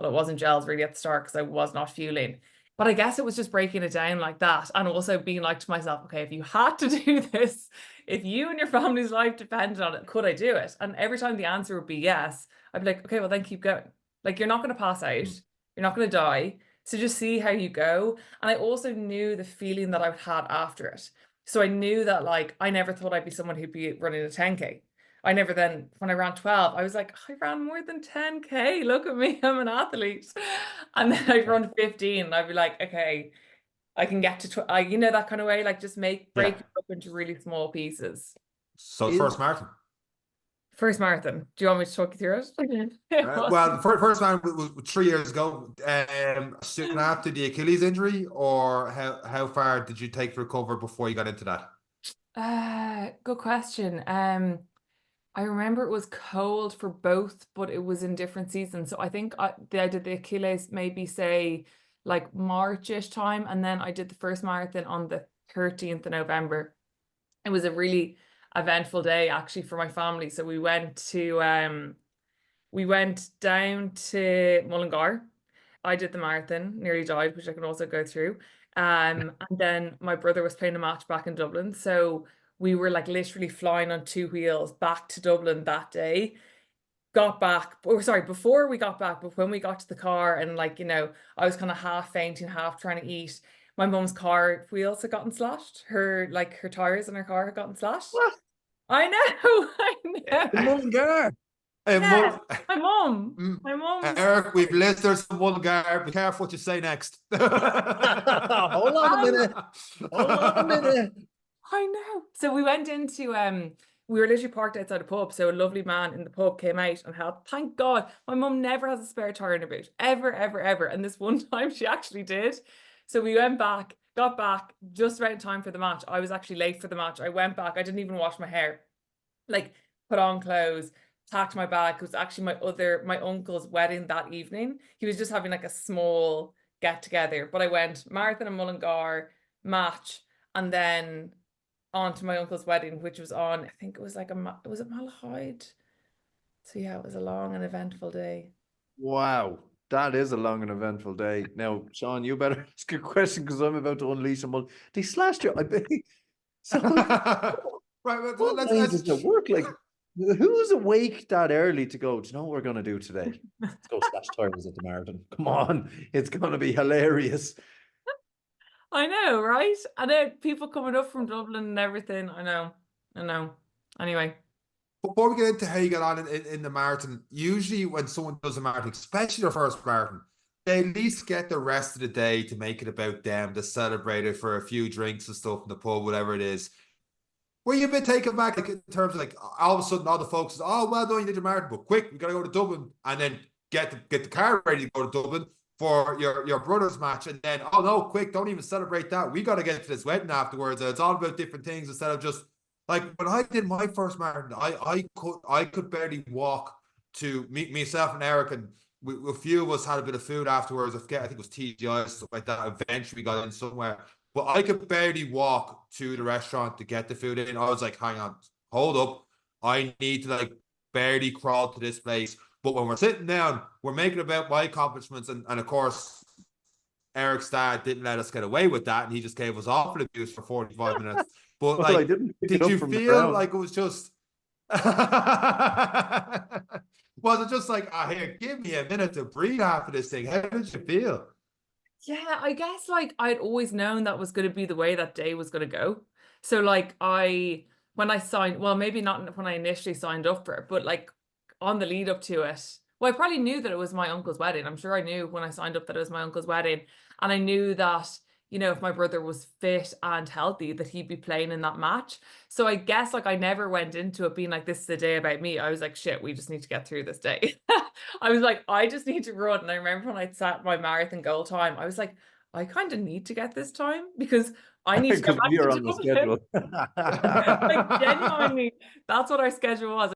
Well, it wasn't gels really at the start because I was not fueling. But I guess it was just breaking it down like that. And also being like to myself, okay, if you had to do this, if you and your family's life depended on it, could I do it? And every time the answer would be yes, I'd be like, okay, well then keep going. Like you're not going to pass out. You're not going to die. So just see how you go. And I also knew the feeling that I've had after it. So I knew that like I never thought I'd be someone who'd be running a 10K. I never then, when I ran 12, I was like, I ran more than 10K. Look at me, I'm an athlete. And then I'd run 15 and I'd be like, okay, I can get to, you know, that kind of way, like just break Yeah. it up into really small pieces. So first marathon. First marathon. Do you want me to talk you through it? Well, first marathon was 3 years ago. Soon after the Achilles injury, or how far did you take to recover before you got into that? Good question. I remember it was cold for both, but it was in different seasons. So I think I did the Achilles maybe say like March-ish time, and then I did the first marathon on the 13th of November. It was a really eventful day actually for my family. So we went down to Mullingar. I did the marathon, nearly died, which I can also go through. And then my brother was playing a match back in Dublin. So we were like literally flying on two wheels back to Dublin that day. Got back, or sorry, before we got back, but when we got to the car and like, you know, I was kind of half fainting, half trying to eat. My mum's car wheels had gotten slashed. Her tires in her car had gotten slashed. What? I know, I The know. Mullingar. Yeah, my mum. My mum. Eric, we've listeners from Mullingar. Be careful what you say next. Hold on a minute. Hold on a minute. I know. So we went into we were literally parked outside a pub. So a lovely man in the pub came out and helped. Thank God. My mum never has a spare tire in her boot. Ever, ever, ever. And this one time she actually did. So we went back, got back just right in time for the match. I was actually late for the match. I went back. I didn't even wash my hair. Like put on clothes, packed my bag. It was actually my uncle's wedding that evening. He was just having like a small get together. But I went marathon in Mullingar, match, and then on to my uncle's wedding, which was on, I think it was like was it Malahide? So yeah, it was a long and eventful day. Wow, that is a long and eventful day. Now, Sean, you better ask a question because I'm about to unleash them. They slashed you. I bet. So, Right, well, does it work? Like, who's awake that early to go? Do you know what we're going to do today? Let's go slash tires at the marathon. Come on, it's going to be hilarious. I know, right? And then people coming up from Dublin and everything. I know. Anyway. Before we get into how you get on in the marathon, usually when someone does a marathon, especially their first marathon, they at least get the rest of the day to make it about them, to celebrate it for a few drinks and stuff in the pub, whatever it is. Were you a bit taken back, like in terms of like all of a sudden all the folks, oh well done, you did your marathon, but quick, we gotta go to Dublin and then get the car ready to go to Dublin for your brother's match, and then oh no, quick, don't even celebrate that. We got to get to this wedding afterwards. And it's all about different things instead of just like when I did my first marathon, I could barely walk to meet myself and Eric, and a few of us had a bit of food afterwards. I think it was TGI stuff like that. Eventually, we got in somewhere, but I could barely walk to the restaurant to get the food in. I was like, hang on, hold up, I need to like barely crawl to this place. But when we're sitting down, we're making about my accomplishments. And of course, Eric's dad didn't let us get away with that. And he just gave us awful abuse for 45 minutes. But Well, like, did you feel like it was just... Was it just like, here, give me a minute to breathe after this thing? How did you feel? Yeah, I guess like I'd always known that was going to be the way that day was going to go. So like when I signed, well, maybe not when I initially signed up for it, but like on the lead up to it, well, I probably knew that it was my uncle's wedding. I'm sure I knew when I signed up that it was my uncle's wedding. And I knew that, you know, if my brother was fit and healthy, that he'd be playing in that match. So I guess like I never went into it being like, this is a day about me. I was like, shit, we just need to get through this day. I was like, I just need to run. And I remember when I set my marathon goal time, I was like, I kind of need to get this time because I need to go back you're to on the Dublin. schedule. Like genuinely, that's what our schedule was.